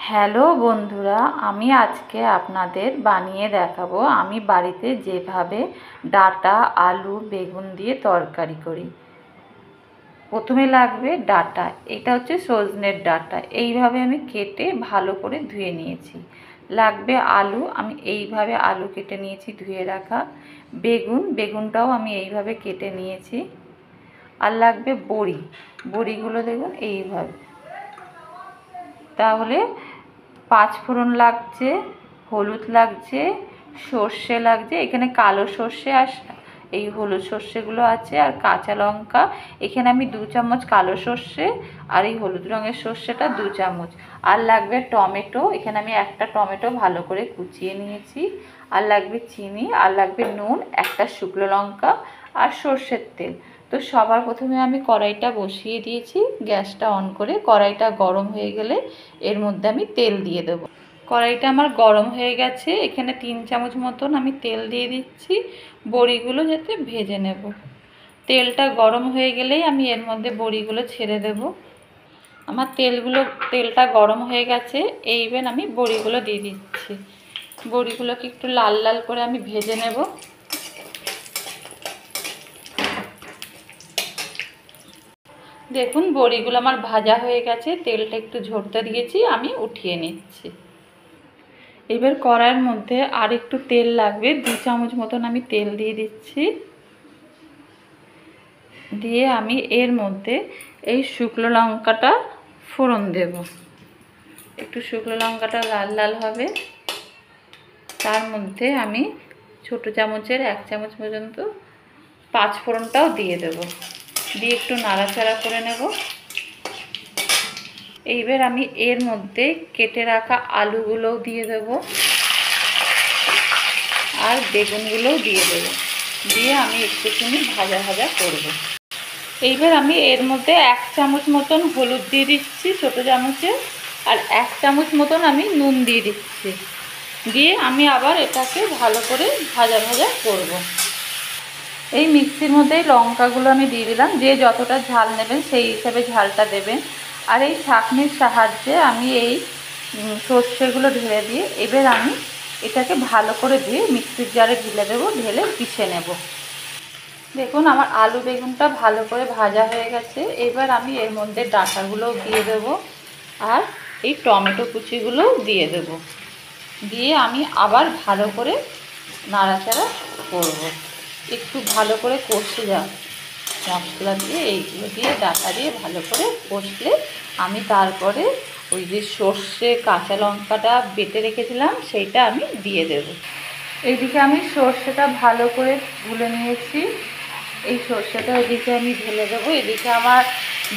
Hello বন্ধুরা, আমি আজকে আপনাদের বানিয়ে দেখাবো আমি বাড়িতে যেভাবে ডাঁটা আলু বেগুন দিয়ে তরকারি করি। প্রথমে লাগবে ডাঁটা, এটা হচ্ছে সজনের ডাঁটা, এইভাবে আমি কেটে ভালো করে ধুয়ে নিয়েছি। লাগবে আলু, আমি এইভাবে আলু কেটে নিয়েছি ধুয়ে রাখা। বেগুনটাও আমি এইভাবে কেটে নিয়েছি। আর লাগবে বড়িগুলো দেখুন এইভাবে। তাহলে পাঁচফোড়ন লাগছে, হলুদ লাগছে, সর্ষে লাগছে, এখানে কালো সর্ষে আর এই হলুদ সর্ষেগুলো আছে, আর কাঁচা লঙ্কা। এখানে আমি 2 চামচ কালো সর্ষে আর এই হলুদ রঙের সর্ষেটা 2 চামচ। আর লাগবে টমেটো, এখানে আমি একটা টমেটো ভালো করে কুচিয়ে নিয়েছি। আর লাগবে চিনি, আর লাগবে নুন, একটা শুকনো লঙ্কা আর সর্ষের তেল। তো সবার প্রথমে আমি কড়াইটা বসিয়ে দিয়েছি, গ্যাসটা অন করে। কড়াইটা গরম হয়ে গেলে এর মধ্যে আমি তেল দিয়ে দেবো। কড়াইটা আমার গরম হয়ে গেছে, এখানে 3 চামচ মতন আমি তেল দিয়ে দিচ্ছি বড়িগুলো যাতে ভেজে নেব। তেলটা গরম হয়ে গেলেই আমি এর মধ্যে বড়িগুলো ছেড়ে দেব। আমার তেলটা গরম হয়ে গেছে, এইবার আমি বড়িগুলো দিয়ে দিচ্ছি। বড়িগুলোকে একটু লাল লাল করে আমি ভেজে নেব। দেখুন বড়িগুলো আমার ভাজা হয়ে গেছে, তেলটা একটু ঝরতে দিয়েছি, আমি উঠিয়ে নিচ্ছি। এবার কড়াইয়ের মধ্যে আর একটু তেল লাগবে, 2 চামচ মতন আমি তেল দিয়ে দিচ্ছি। দিয়ে আমি এর মধ্যে এই শুকনো লঙ্কাটা ফোড়ন দেব। একটু শুকনো লঙ্কাটা লাল লাল হবে, তার মধ্যে আমি ছোট চামচের 1 চামচ পর্যন্ত পাঁচফোড়নটাও দিয়ে দেব। দিয়ে একটু নাড়াচাড়া করে নেব। এইবার আমি এর মধ্যে কেটে রাখা আলুগুলোও দিয়ে দেব আর বেগুনগুলোও দিয়ে দেব। দিয়ে আমি একটুখানি ভাজা ভাজা করব। এইবার আমি এর মধ্যে 1 চামচ মতন হলুদ দিয়ে দিচ্ছি ছোট চামচে, আর 1 চামচ মতন আমি নুন দিয়ে দিচ্ছি। দিয়ে আমি আবার এটাকে ভালো করে ভাজা ভাজা করব। এই মিক্সির মধ্যেই লঙ্কাগুলো আমি দিয়ে দিলাম, যে যতটা ঝাল নেবেন সেই হিসাবে ঝালটা দেবেন। আর এই ছাঁকনির সাহায্যে আমি এই সর্ষেগুলো ঢেলে দিয়ে এবার আমি এটাকে ভালো করে ধুয়ে মিক্সির জারে ঢেলে দেবো, ঢেলে পিষে নেব। দেখুন আমার আলু বেগুনটা ভালো করে ভাজা হয়ে গেছে। এবার আমি এর মধ্যে ডাঁটাগুলোও দিয়ে দেব আর এই টমেটো কুচিগুলোও দিয়ে দেব। দিয়ে আমি আবার ভালো করে নাড়াচাড়া করব। একটু ভালো করে কষে যাও মশলা দিয়ে, এইগুলো দিয়ে ডাঁটা দিয়ে ভালো করে কষলে আমি তারপরে ওই যে সর্ষে কাঁচা লঙ্কাটা বেটে রেখেছিলাম সেইটা আমি দিয়ে দেব। এইদিকে আমি সর্ষেটা ভালো করে গুলে নিয়েছি, এই সর্ষেটা এদিকে আমি ঢেলে দেবো। এদিকে আমার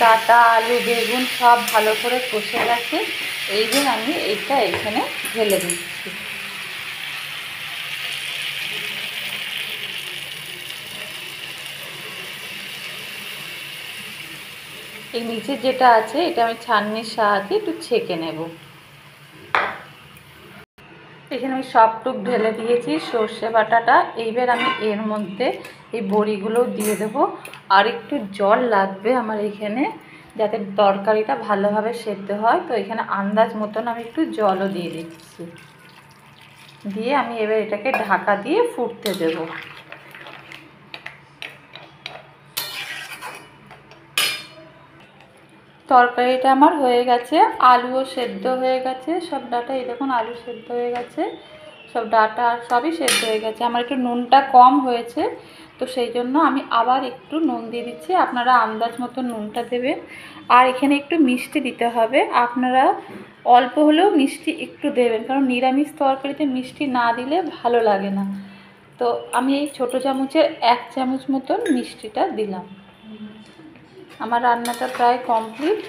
ডাঁটা আলু বেগুন সব ভালো করে কষে গেছে। এইবার আমি এইটা এখানে ঢেলে দিচ্ছি। এই নিচে যেটা আছে এটা আমি ছাঁকনির সাহায্যে একটু ছেঁকে নেব। এখানে আমি সবটুক ঢেলে দিয়েছি সর্ষে বাটাটা। এইবার আমি এর মধ্যে এই বড়িগুলো দিয়ে দেব। আর একটু জল লাগবে আমার এখানে, যাতে তরকারিটা ভালোভাবে সেদ্ধ হয়। তো এখানে আন্দাজ মতন আমি একটু জলও দিয়ে দিচ্ছি। দিয়ে আমি এবার এটাকে ঢাকা দিয়ে ফুটতে দেব। তরকারিটা আমার হয়ে গেছে, আলুও সেদ্ধ হয়ে গেছে, সব ডাঁটা এই দেখুন আলু সেদ্ধ হয়ে গেছে, সব ডাঁটা সবই সেদ্ধ হয়ে গেছে। আমার একটু নুনটা কম হয়েছে, তো সেই জন্য আমি আবার একটু নুন দিয়ে দিচ্ছি। আপনারা আন্দাজ মতো নুনটা দেবেন। আর এখানে একটু মিষ্টি দিতে হবে, আপনারা অল্প হলেও মিষ্টি একটু দেবেন, কারণ নিরামিষ তরকারিতে মিষ্টি না দিলে ভালো লাগে না। তো আমি এই ছোটো চামচের 1 চামচ মতন মিষ্টিটা দিলাম। আমার রান্নাটা প্রায় কমপ্লিট।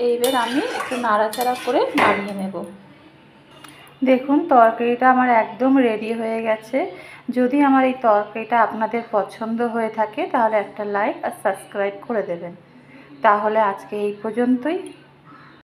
এইবার আমি একটু নাড়াচাড়া করে নামিয়ে নেব। দেখুন তরকারিটা আমার একদম রেডি হয়ে গেছে। যদি আমার এই তরকারিটা আপনাদের পছন্দ হয়ে থাকে তাহলে একটা লাইক আর সাবস্ক্রাইব করে দেবেন। তাহলে আজকে এই পর্যন্তই।